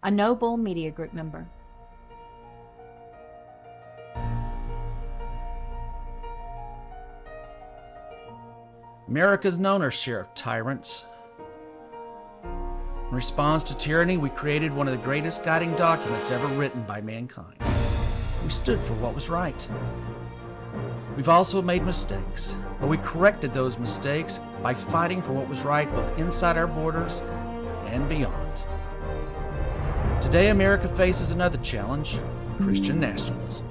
a Noble Media Group member. America's known our share of tyrants. In response to tyranny, we created one of the greatest guiding documents ever written by mankind. We stood for what was right. We've also made mistakes, but we corrected those mistakes by fighting for what was right both inside our borders and beyond. Today, America faces another challenge: Christian nationalism.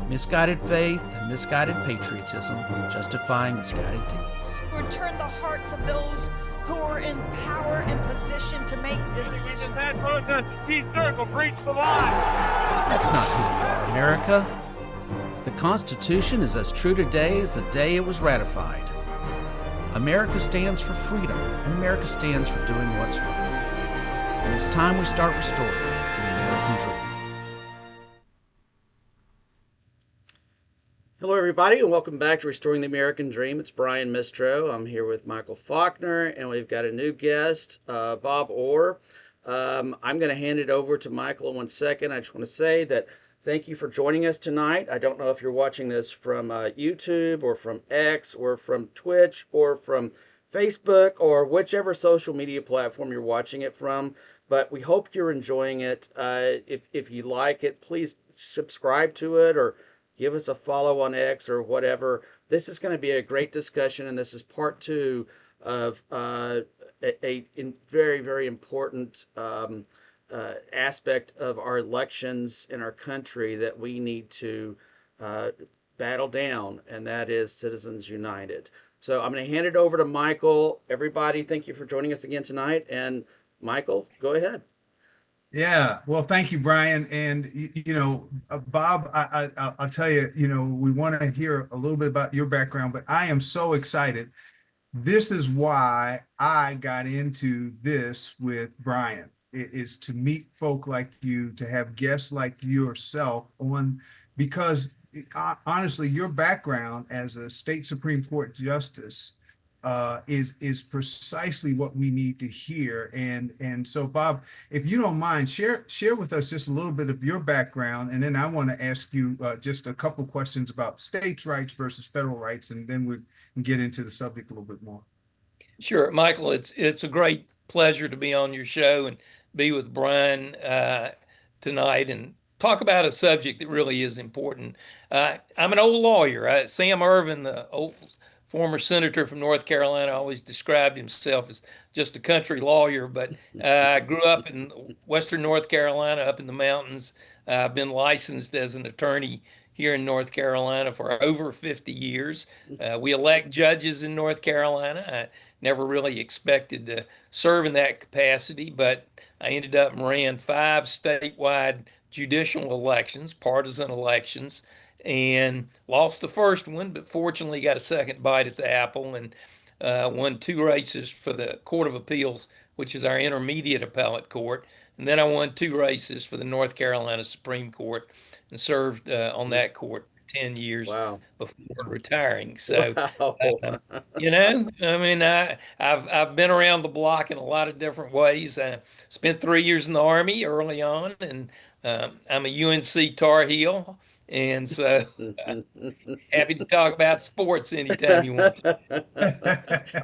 Misguided faith and misguided patriotism justifying misguided deeds. Would turn the hearts of those who are in power and position to make decisions. That's the line. That's not who we are, America. The Constitution is as true today as the day it was ratified. America stands for freedom, and America stands for doing what's right. And it's time we start restoring the American dream. Hello, everybody, and welcome back to Restoring the American Dream. It's Brian and Michel. I'm here with Michael Faulkner, and we've got a new guest, Bob Orr. I'm going to hand it over to Michael in 1 second. I just want to say that thank you for joining us tonight. I don't know if you're watching this from YouTube or from X or from Twitch or from Facebook or whichever social media platform you're watching it from, but we hope you're enjoying it. If you like it, please subscribe to it or give us a follow on X or whatever. This is going to be a great discussion, and this is part two of a very, very important aspect of our elections in our country that we need to battle down, and that is Citizens United. So I'm going to hand it over to Michael. Everybody, thank you for joining us again tonight. And Michael, go ahead. Yeah, well, thank you, Brian. And, Bob, I'll tell you, we want to hear a little bit about your background, but I am so excited. This is why I got into this with Brian. It is to meet folk like you, to have guests like yourself on, because honestly, your background as a state Supreme Court justice is precisely what we need to hear. And so, Bob, if you don't mind, share with us just a little bit of your background, and then I want to ask you just a couple questions about states' rights versus federal rights, and then we can get into the subject a little bit more. Sure, Michael, it's a great pleasure to be on your show and be with Brian tonight and talk about a subject that really is important. I'm an old lawyer. Sam Ervin, the old former senator from North Carolina, always described himself as just a country lawyer, but I grew up in Western North Carolina, up in the mountains. I've been licensed as an attorney here in North Carolina for over 50 years. We elect judges in North Carolina. I never really expected to serve in that capacity, but I ended up and ran 5 statewide judicial elections, partisan elections, and lost the first one, but fortunately got a second bite at the apple and won 2 races for the Court of Appeals, which is our intermediate appellate court. And then I won 2 races for the North Carolina Supreme Court and served on that court for 10 years before retiring. So, I've been around the block in a lot of different ways. I spent 3 years in the Army early on, and I'm a UNC Tar Heel. And so happy to talk about sports anytime you want to.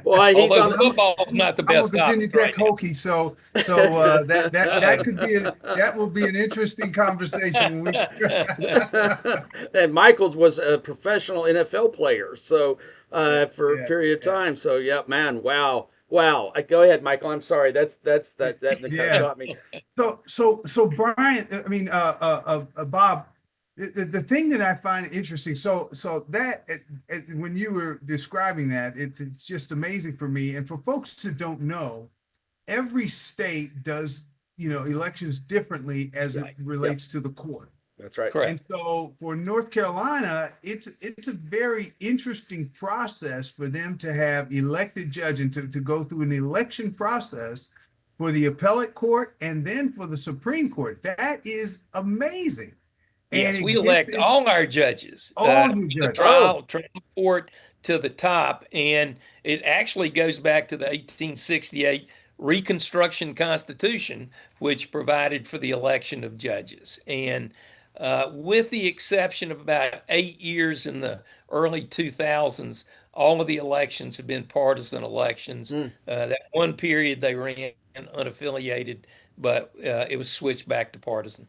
Well, although football's not the best Virginia Tech right Hokie, so that could be that will be an interesting conversation. And Michael's was a professional NFL player, so for a period of time. So yeah, man, wow. Go ahead, Michael. I'm sorry. That kind of got me. So Brian, I mean, Bob. The thing that I find interesting, so that when you were describing that, it's just amazing for me. And for folks that don't know, every state does, elections differently as it relates to the court. That's right. Correct. And so for North Carolina, it's a very interesting process for them to have elected judge and to go through an election process for the appellate court and then for the Supreme Court. That is amazing. Yes, we elect all our judges, the trial court to the top, and it actually goes back to the 1868 Reconstruction Constitution, which provided for the election of judges. And with the exception of about 8 years in the early 2000s, all of the elections have been partisan elections. That one period they ran unaffiliated, but it was switched back to partisan.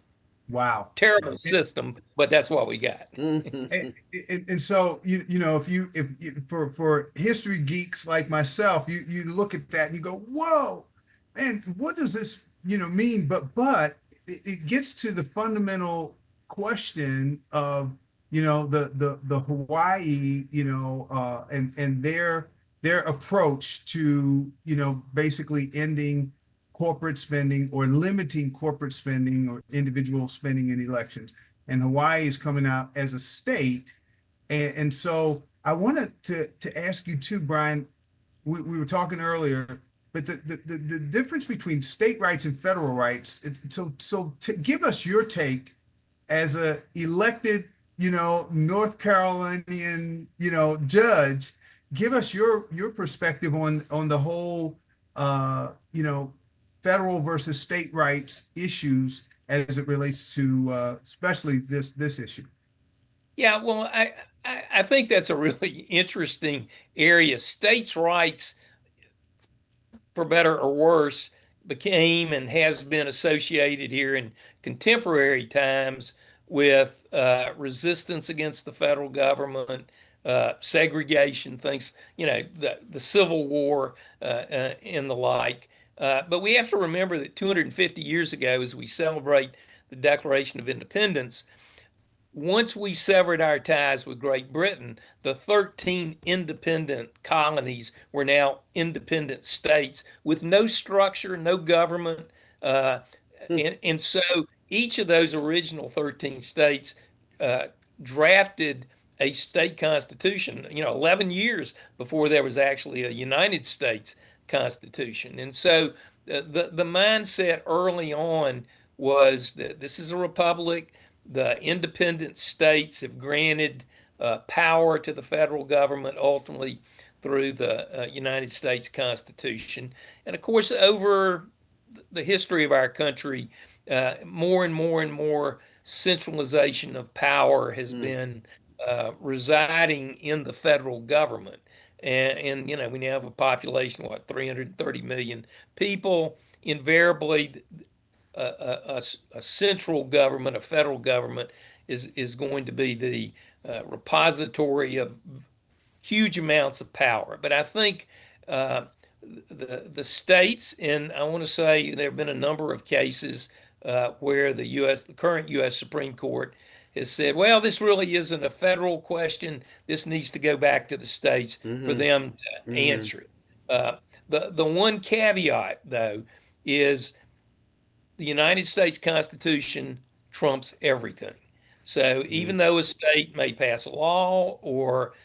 Wow. Terrible system, but that's what we got. And so you know if for history geeks like myself, you look at that and you go, whoa, man, what does this mean? But it gets to the fundamental question of the Hawaii and their approach to basically ending corporate spending or limiting corporate spending or individual spending in elections. And Hawaii is coming out as a state. And so I wanted to ask you too, Brian, we were talking earlier, but the difference between state rights and federal rights. So to give us your take as a elected, North Carolinian, judge, give us your perspective on the whole, federal versus state rights issues as it relates to especially this issue. Yeah, well, I think that's a really interesting area. States' rights, for better or worse, became and has been associated here in contemporary times with resistance against the federal government, segregation, things, the Civil War and the like. But we have to remember that 250 years ago, as we celebrate the Declaration of Independence, once we severed our ties with Great Britain, the 13 independent colonies were now independent states with no structure, no government. And so each of those original 13 states drafted a state constitution, 11 years before there was actually a United States Constitution. And so the mindset early on was that this is a republic. The independent states have granted power to the federal government ultimately through the United States Constitution. And of course, over the history of our country, more and more and more centralization of power has been residing in the federal government. And we now have a population of 330 million people. Invariably, a central government, a federal government, is going to be the repository of huge amounts of power. But I think the states, and I want to say there have been a number of cases where the current U.S. Supreme Court has said, well, this really isn't a federal question. This needs to go back to the states for them to answer it. The one caveat, though, is the United States Constitution trumps everything. So even though a state may pass a law or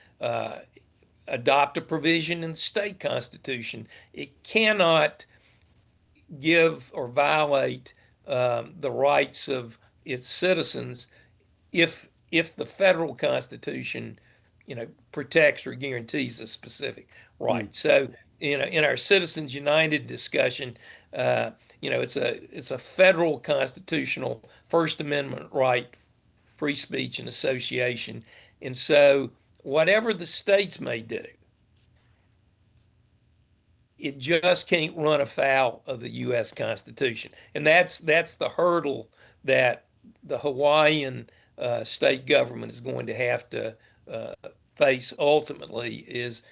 adopt a provision in the state constitution, it cannot give or violate the rights of its citizens if the federal constitution, protects or guarantees a specific right. So, in our Citizens United discussion, it's a federal constitutional First Amendment right, free speech and association. And so whatever the states may do, it just can't run afoul of the U.S. Constitution. And that's the hurdle that the Hawaiian state government is going to have to face ultimately is,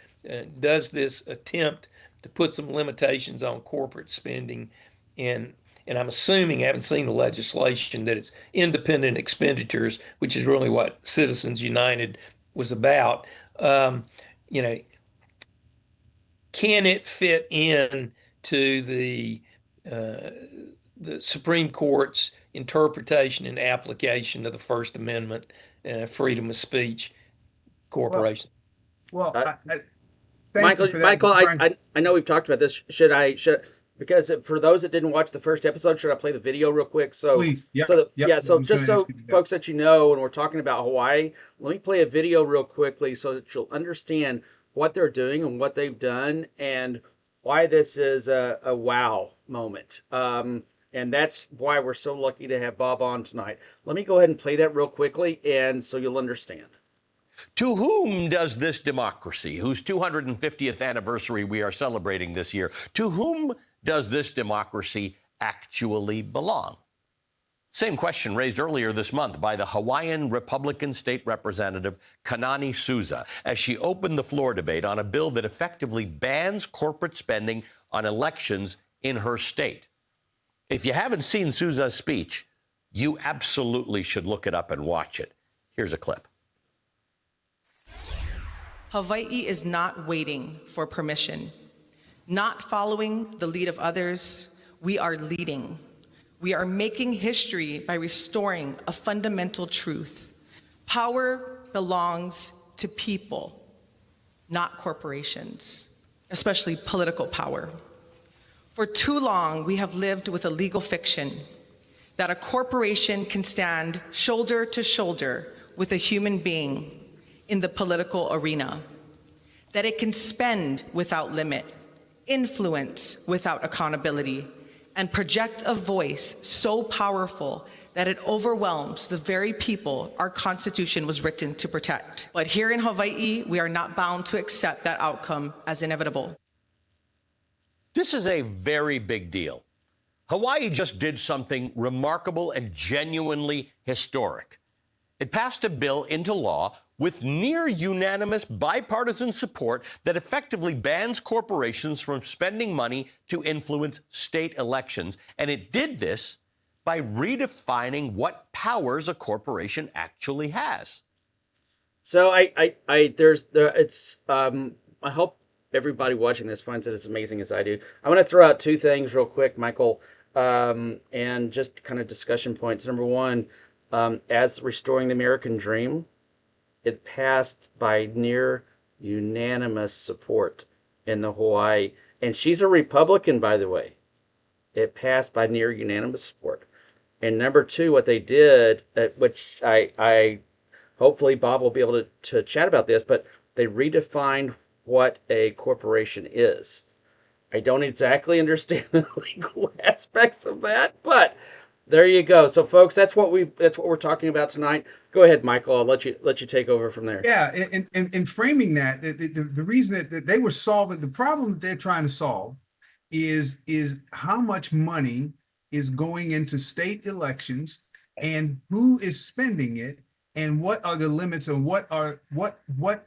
does this attempt to put some limitations on corporate spending, and I'm assuming, I haven't seen the legislation, that it's independent expenditures, which is really what Citizens United was about. Can it fit in to the Supreme Court's interpretation and application of the First Amendment, freedom of speech, corporation? Well, Michael, I know we've talked about this. Because for those that didn't watch the first episode, should I play the video real quick? So, please. Yep. So just so folks that when we're talking about Hawaii, let me play a video real quickly so that you'll understand what they're doing and what they've done and why this is a wow moment. And that's why we're so lucky to have Bob on tonight. Let me go ahead and play that real quickly, and so you'll understand. To whom does this democracy, whose 250th anniversary we are celebrating this year, to whom does this democracy actually belong? Same question raised earlier this month by the Hawaiian Republican State Representative Kanani Souza as she opened the floor debate on a bill that effectively bans corporate spending on elections in her state. If you haven't seen Souza's speech, you absolutely should look it up and watch it. Here's a clip. Hawaii is not waiting for permission, not following the lead of others. We are leading. We are making history by restoring a fundamental truth. Power belongs to people, not corporations, especially political power. For too long, we have lived with a legal fiction that a corporation can stand shoulder to shoulder with a human being in the political arena, that it can spend without limit, influence without accountability, and project a voice so powerful that it overwhelms the very people our Constitution was written to protect. But here in Hawaii, we are not bound to accept that outcome as inevitable. This is a very big deal. Hawaii just did something remarkable and genuinely historic. It passed a bill into law with near unanimous bipartisan support that effectively bans corporations from spending money to influence state elections. And it did this by redefining what powers a corporation actually has. So I hope everybody watching this finds it as amazing as I do. I want to throw out two things real quick, Michael, and just kind of discussion points. Number one, as Restoring the American Dream, it passed by near unanimous support in the Hawaii. And she's a Republican, by the way. It passed by near unanimous support. And number two, what they did, which I hopefully Bob will be able to chat about this, but they redefined what a corporation is. I don't exactly understand the legal aspects of that, but there you go. So, folks, that's what we're talking about tonight. Go ahead, Michael. I'll let you take over from there. Yeah, and framing that, the reason that they were solving the problem that they're trying to solve is how much money is going into state elections and who is spending it and what are the limits and what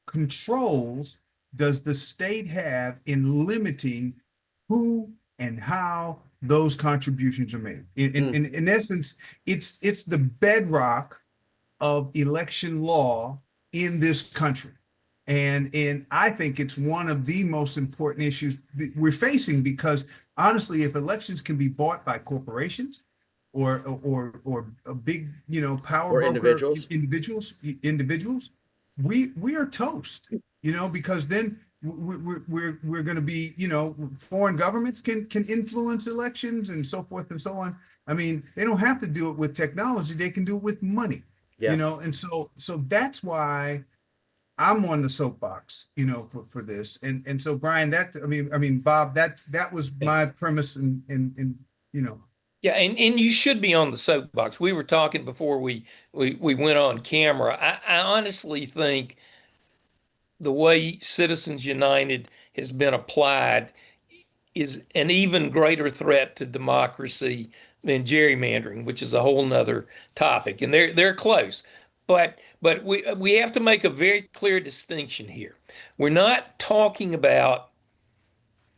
controls does the state have in limiting who and how those contributions are made. In essence, it's the bedrock of election law in this country. And I think it's one of the most important issues that we're facing, because honestly, if elections can be bought by corporations or a big, power or broker individuals, we are toast, because then we're going to be, foreign governments can influence elections and so forth and so on. I mean, they don't have to do it with technology; they can do it with money. Yeah. And so that's why I'm on the soapbox, for this. And so Brian, Bob, that was my premise, and. Yeah, and you should be on the soapbox. We were talking before we went on camera. I honestly think the way Citizens United has been applied is an even greater threat to democracy than gerrymandering, which is a whole nother topic. And they're close. But we have to make a very clear distinction here. We're not talking about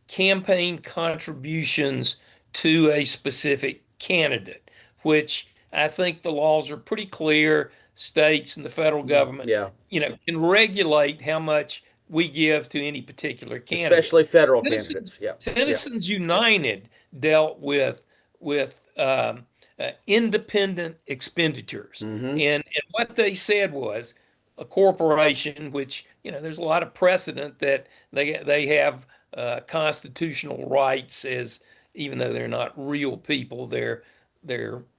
campaign contributions to a specific candidate, which I think the laws are pretty clear. States and the federal government, can regulate how much we give to any particular candidate, especially federal candidates. Yeah. Citizens United dealt with independent expenditures, and what they said was a corporation, which there's a lot of precedent that they have constitutional rights, as even though they're not real people, they're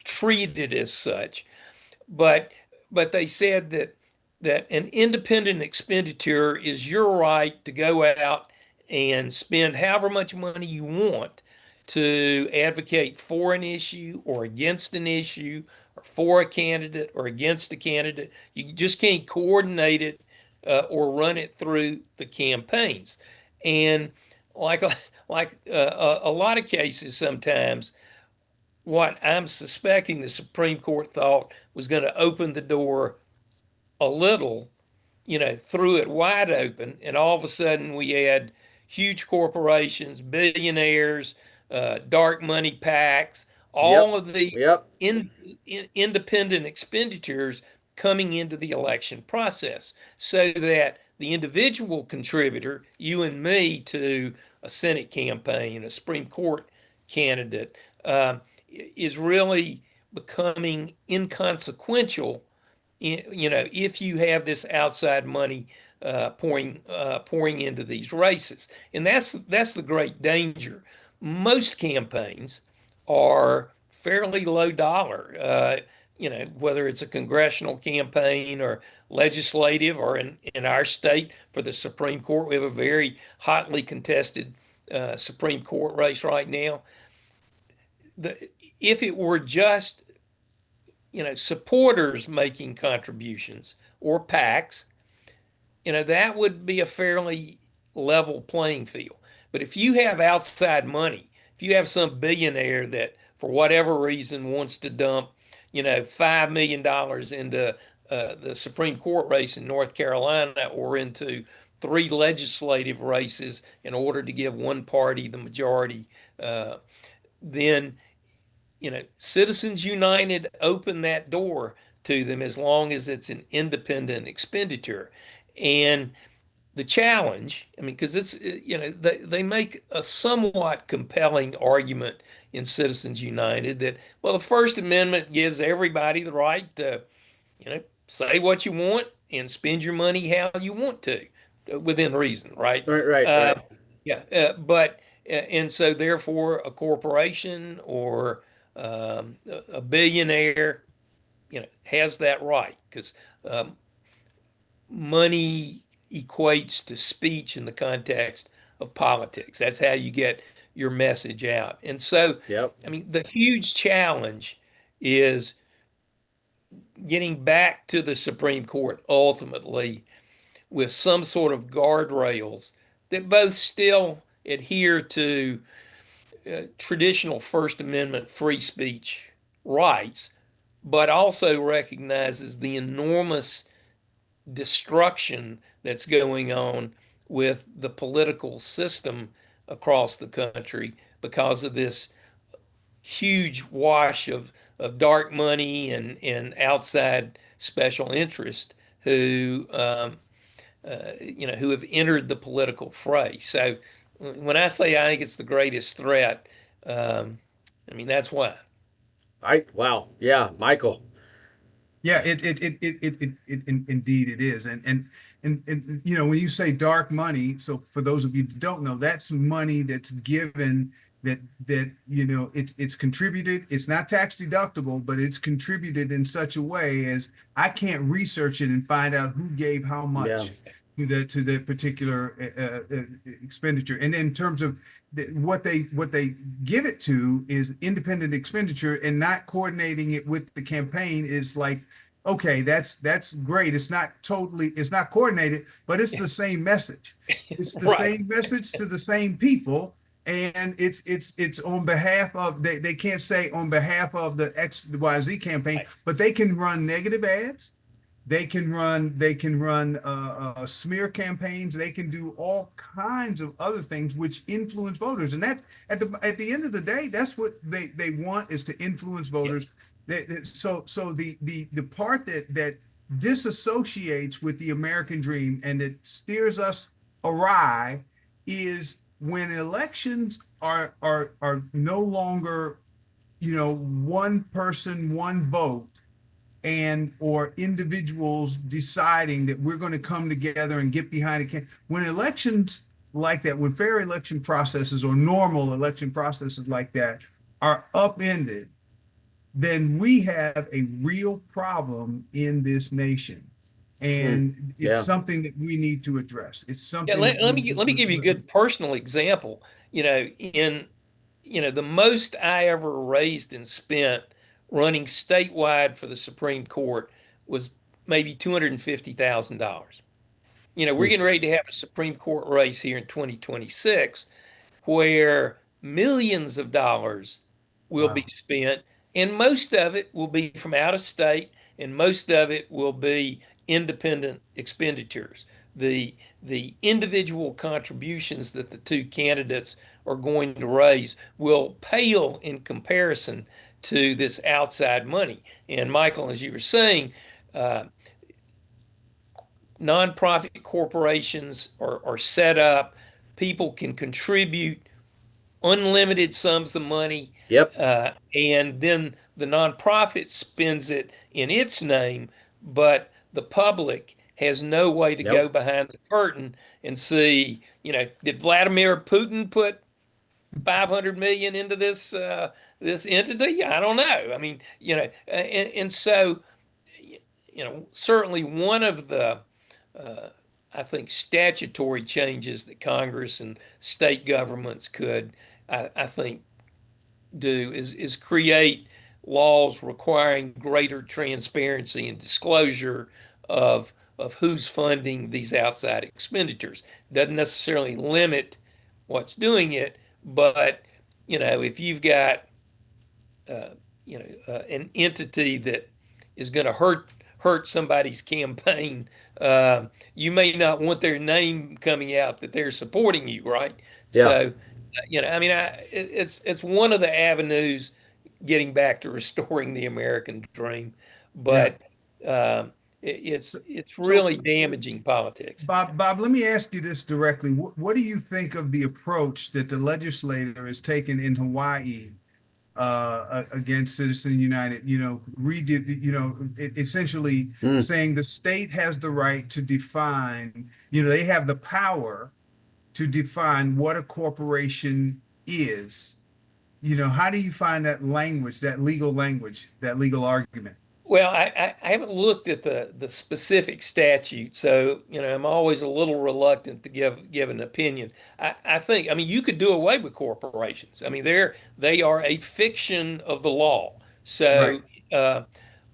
treated as such, but they said that an independent expenditure is your right to go out and spend however much money you want to advocate for an issue or against an issue or for a candidate or against a candidate. You just can't coordinate it or run it through the campaigns. And like a lot of cases, sometimes what I'm suspecting the Supreme Court thought was going to open the door a little, threw it wide open, and all of a sudden we had huge corporations, billionaires, dark money PACs, all Yep. of the Yep. independent expenditures coming into the election process, so that the individual contributor, you and me, to a Senate campaign, a Supreme Court candidate, is really becoming inconsequential, if you have this outside money pouring into these races. And that's the great danger. Most campaigns are fairly low dollar. Whether it's a congressional campaign or legislative, or in our state for the Supreme Court, we have a very hotly contested Supreme Court race right now. If it were just supporters making contributions or PACs, that would be a fairly level playing field. But if you have outside money, if you have some billionaire that for whatever reason wants to dump, $5 million into the Supreme Court race in North Carolina, or into 3 legislative races in order to give one party the majority, then Citizens United opened that door to them, as long as it's an independent expenditure. And the challenge, because it's, they make a somewhat compelling argument in Citizens United that, well, the First Amendment gives everybody the right to, say what you want and spend your money how you want to, within reason, right? Right. But and so therefore a corporation or a billionaire, has that right, because money equates to speech in the context of politics. That's how you get your message out. And so, Yep. the huge challenge is getting back to the Supreme Court ultimately with some sort of guardrails that both still adhere to traditional First Amendment free speech rights, but also recognizes the enormous destruction that's going on with the political system across the country because of this huge wash of dark money and outside special interest who who have entered the political fray. So when I say I think it's the greatest threat, that's why. Wow. Yeah, Michael. Yeah, indeed it is. And when you say dark money, so for those of you who don't know, that's money that's given that it's contributed. It's not tax deductible, but it's contributed in such a way as I can't research it and find out who gave how much to the particular expenditure. And in terms of what they give it to is independent expenditure, and not coordinating it with the campaign is like, okay, that's great. It's not coordinated, but it's the same message. It's the same message to the same people. And it's on behalf of, they can't say on behalf of the XYZ campaign, but they can run negative ads. They can run smear campaigns. They can do all kinds of other things which influence voters. And that at the end of the day, that's what they want, is to influence voters. Yes. So the part that disassociates with the American dream and that steers us awry is when elections are no longer, one person, one vote, or individuals deciding that we're going to come together and get behind a candidate. When elections like that, when fair election processes or normal election processes like that are upended, then we have a real problem in this nation. and it's Yeah. something that we need to address. It's Yeah, something that let me give you a good personal example. The most I ever raised and spent running statewide for the Supreme Court was maybe $250,000. We're getting ready to have a Supreme Court race here in 2026 where millions of dollars will be Wow. spent, and most of it will be from out of state, and most of it will be independent expenditures. The individual contributions that the two candidates are going to raise will pale in comparison to this outside money. And Michael, as you were saying, uh, nonprofit corporations are set up. People can contribute unlimited sums of money, Yep. and then the nonprofit spends it in its name, but the public has no way to go Nope. behind the curtain and see, did Vladimir Putin put 500 million into this entity? I don't know. I mean, and so certainly one of the I think statutory changes that Congress and state governments could, I think, do is create laws requiring greater transparency and disclosure of who's funding these outside expenditures. Doesn't necessarily limit what's doing it, but if you've got an entity that is going to hurt somebody's campaign, you may not want their name coming out that they're supporting you, right? Yeah. So, I mean, it's one of the avenues getting back to restoring the American dream, Yeah. but it's So, really damaging politics. Bob, let me ask you this directly. What do you think of the approach that the legislator has taken in Hawaii against Citizen United? Essentially Mm. saying the state has the right to define, they have the power to define what a corporation is. How do you find that language, that legal argument? Well, I haven't looked at the specific statute, so I'm always a little reluctant to give an opinion. I think, I mean, you could do away with corporations. I mean, they are a fiction of the law. Right. So,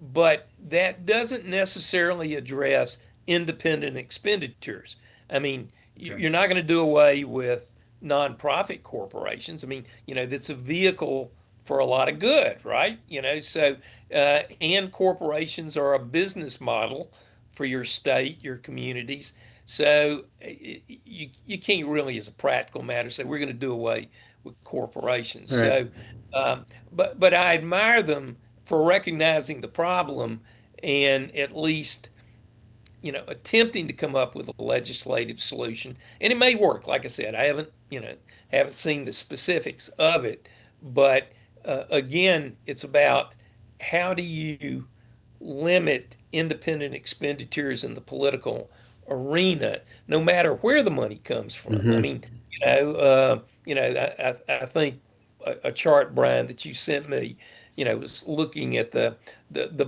but that doesn't necessarily address independent expenditures. I mean, Okay. you're not going to do away with nonprofit corporations. I mean, that's a vehicle for a lot of good, right? So and corporations are a business model for your state, your communities. So you can't really, as a practical matter, say we're going to do away with corporations. All right. So, but I admire them for recognizing the problem and at least attempting to come up with a legislative solution. And it may work. Like I said, I haven't seen the specifics of it, but again, it's about how do you limit independent expenditures in the political arena, no matter where the money comes from. I Hmm. mean, I think a chart, Brian, that you sent me, was looking at the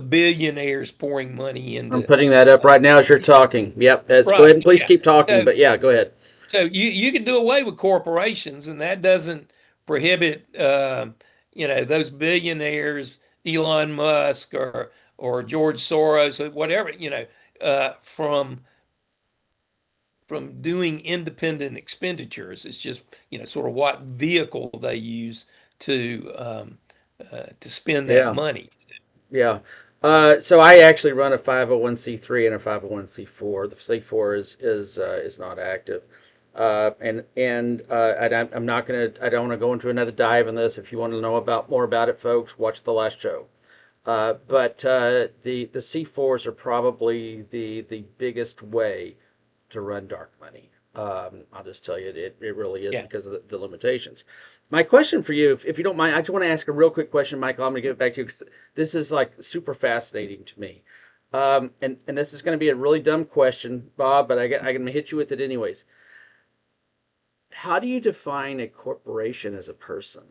billionaires pouring money I'm into. putting that up right now as you're talking. Yep. That's go Right. ahead and please Yeah. keep talking. So, But yeah, go ahead. so you can do away with corporations, and that doesn't prohibit those billionaires, Elon Musk or George Soros or whatever, from doing independent expenditures. It's just sort of what vehicle they use to spend that Yeah. money. Yeah. So I actually run a 501c3 and a 501c4. The C4 is not active. I'm not gonna. I don't want to go into another dive in this. If you want to know more about it, folks, watch the last show. But the C4s are probably the biggest way to run dark money. I'll just tell you, it really is Yeah. because of the limitations. My question for you, if you don't mind, I just want to ask a real quick question, Michael. I'm going to give it back to you because this is like super fascinating to me. And this is going to be a really dumb question, Bob, but I'm going to hit you with it anyways. How do you define a corporation as a person?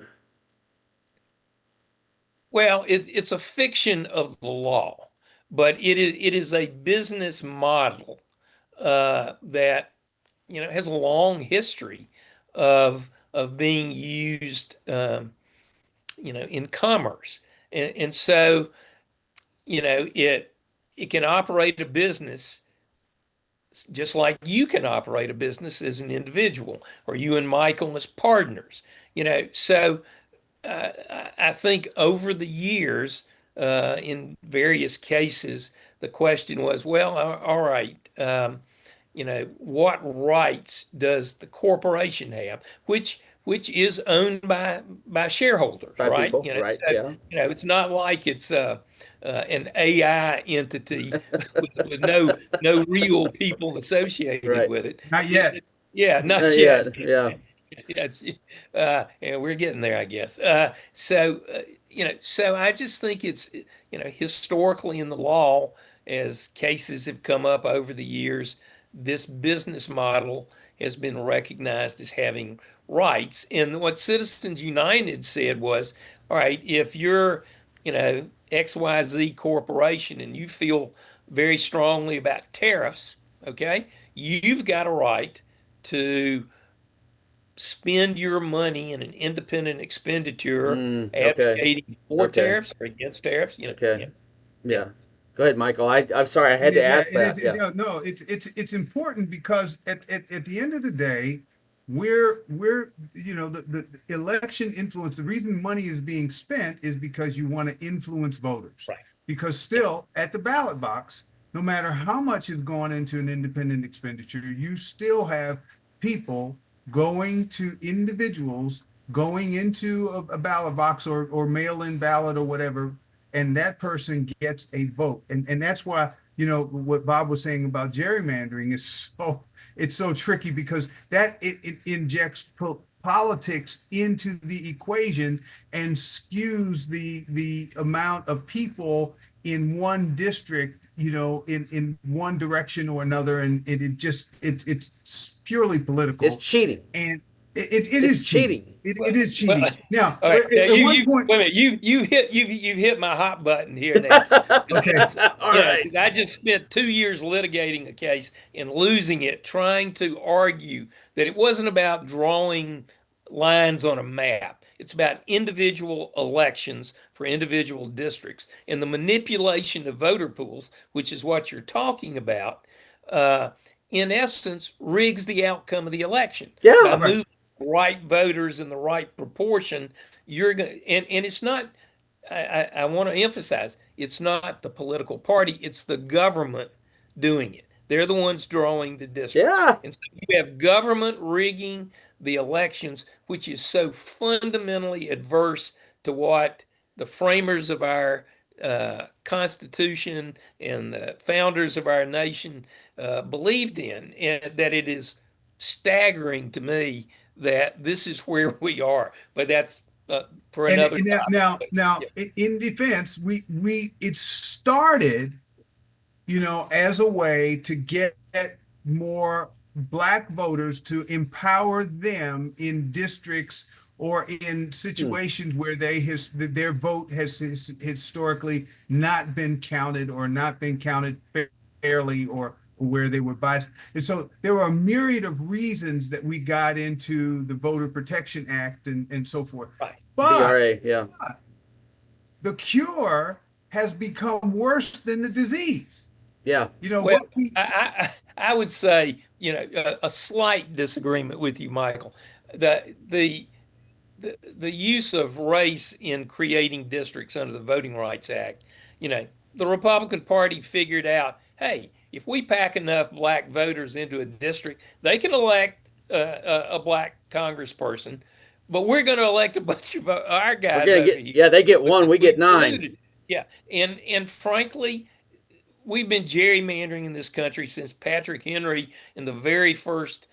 Well, it's a fiction of the law, but it is a business model that has a long history of being used in commerce, and so it can operate a business just like you can operate a business as an individual, or you and Michael as partners. So I think over the years, in various cases, the question was, well, all right, what rights does the corporation have, which is owned by shareholders, By right? people, right? So, Yeah. it's not like it's an AI entity with no real people associated Right. with it. Not yet. Yeah, not Yeah. yet. Yeah. It's yeah, we're getting there, I guess. So I just think it's historically in the law, as cases have come up over the years, this business model has been recognized as having rights. And what Citizens United said was, all right, if you're XYZ corporation and you feel very strongly about tariffs, okay, you've got a right to spend your money in an independent expenditure Okay. advocating for Okay. tariffs or against tariffs. Okay. Yeah. Yeah. Go ahead, Michael. I'm sorry, I had to Yeah, ask and that. Yeah. no, it's important because at the end of the day, we're the election influence. The reason money is being spent is because you want to influence voters. Right. Because still at the ballot box, no matter how much is going into an independent expenditure, you still have people going to individuals going into a ballot box or mail-in ballot or whatever, and that person gets a vote. And that's why, what Bob was saying about gerrymandering is it's so tricky because that it injects politics into the equation and skews the amount of people in one district, in one direction or another, and it's purely political. It's cheating. And it It's is cheating. cheating. It is cheating. Well, Now, all right. Now, at one point, wait a minute. You hit my hot button here now. okay, All right. 'Cause I just spent 2 years litigating a case and losing it, trying to argue that it wasn't about drawing lines on a map. It's about individual elections for individual districts, and the manipulation of voter pools, which is what you're talking about, uh, in essence, rigs the outcome of the election by Yeah. Right. moving the right voters in the right proportion. You're going, and it's not. I want to emphasize, it's not the political party, it's the government doing it. They're the ones drawing the districts. Yeah. And so you have government rigging the elections, which is so fundamentally adverse to what the framers of our Constitution and the founders of our nation believed in, and that it is staggering to me that this is where we are. But that's for another and topic. now, in defense, it started, as a way to get more Black voters, to empower them in districts or in situations where their vote has historically not been counted or not been counted fairly, or where they were biased. And so there were a myriad of reasons that we got into the Voter Protection Act and so forth. Right. But VRA. Yeah. the cure has become worse than the disease. Yeah. Well, I would say, a slight disagreement with you, Michael. The use of race in creating districts under the Voting Rights Act, the Republican Party figured out, hey, if we pack enough Black voters into a district, they can elect a Black congressperson, but we're going to elect a bunch of our guys over here. Yeah, they get one, we get nine. Included. Yeah, and frankly, we've been gerrymandering in this country since Patrick Henry, in the very first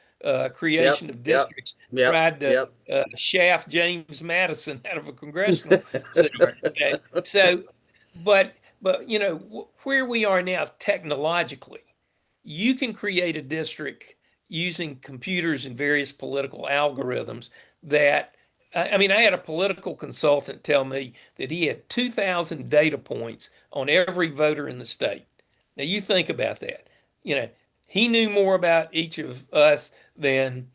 creation of districts, tried to shaft James Madison out of a congressional seat. Okay? So, but where we are now technologically, you can create a district using computers and various political algorithms that I mean, I had a political consultant tell me that he had 2,000 data points on every voter in the state. Now, you think about that. You know, he knew more about each of us than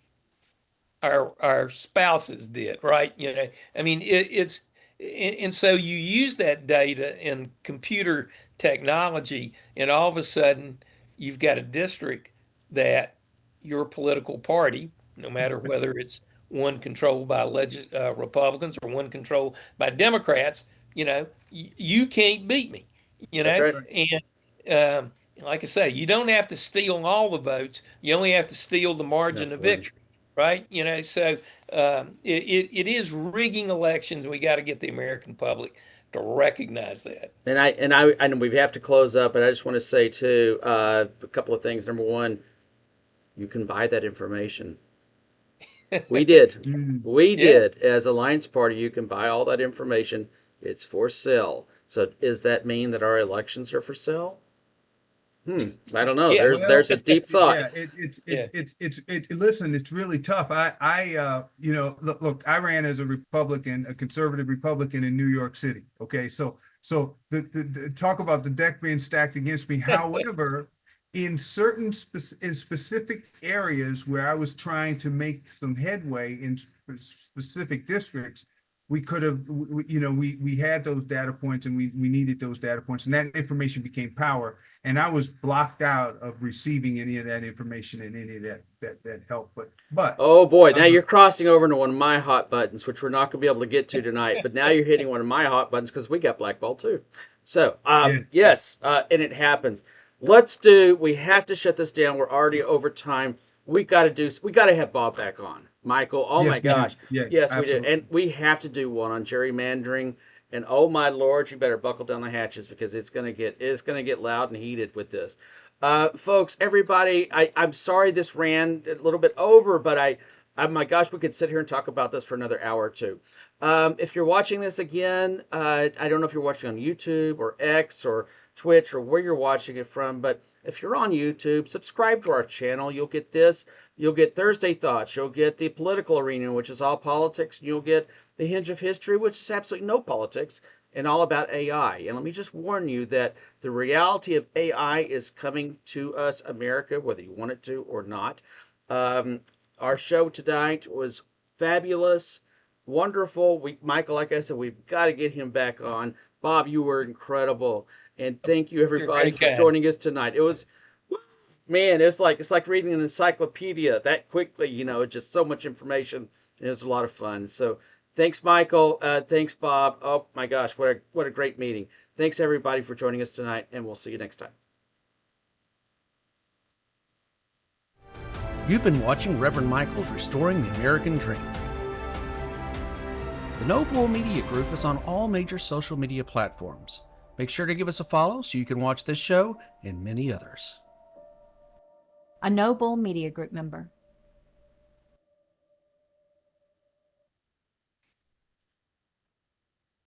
our spouses did, right? You know, I mean, and so you use that data in computer technology, and all of a sudden you've got a district that your political party, no matter whether it's one controlled by Republicans or one controlled by Democrats, you know, you can't beat me, you That's know, right. and like I say, you don't have to steal all the votes. You only have to steal the margin of victory, right? You know, so it is rigging elections. We got to get the American public to recognize that. And I know we have to close up, but I just want to say too a couple of things. Number one, you can buy that information. We did. We Yeah. did. As Alliance Party, you can buy all that information. It's for sale. So does that mean that our elections are for sale? I don't know. Yes. There's a deep thought. Yeah, listen, it's really tough. You know, look, I ran as a Republican, a conservative Republican in New York City. Okay, so the talk about the deck being stacked against me. However, in specific areas where I was trying to make some headway in specific districts, we could have, you know, we had those data points, and we needed those data points, and that information became power. And I was blocked out of receiving any of that information and any of that help. But Oh boy, now you're crossing over into one of my hot buttons, which we're not going to be able to get to tonight. But now you're hitting one of my hot buttons because we got blackballed too. So yes, and it happens. We have to shut this down. We're already over time. We got to have Bob back on. Michael, oh Yes, my we do. gosh. Yeah, Yes, we do. absolutely. And we have to do one on gerrymandering. And oh my Lord, you better buckle down the hatches because it's gonna get loud and heated with this. Folks, everybody, I'm sorry this ran a little bit over, but my gosh, we could sit here and talk about this for another hour or two. If you're watching this again, I don't know if you're watching on YouTube or X or Twitch or where you're watching it from, but if you're on YouTube, subscribe to our channel. You'll get this. You'll get Thursday Thoughts. You'll get the Political Arena, which is all politics. You'll get the Hinge of History, which is absolutely no politics and all about AI. And let me just warn you that the reality of AI is coming to us, America, whether you want it to or not. Our show tonight was fabulous, wonderful. Michael, like I said, we've got to get him back on. Bob, you were incredible. And thank you, everybody, for joining us tonight. It was, man, it's like reading an encyclopedia that quickly. You know, just so much information. It was a lot of fun. So thanks, Michael. Thanks, Bob. Oh my gosh, what a great meeting. Thanks, everybody, for joining us tonight, and we'll see you next time. You've been watching Reverend Michael's Restoring the American Dream. The No Bull Media Group is on all major social media platforms. Make sure to give us a follow so you can watch this show and many others. A No Bull Media Group member.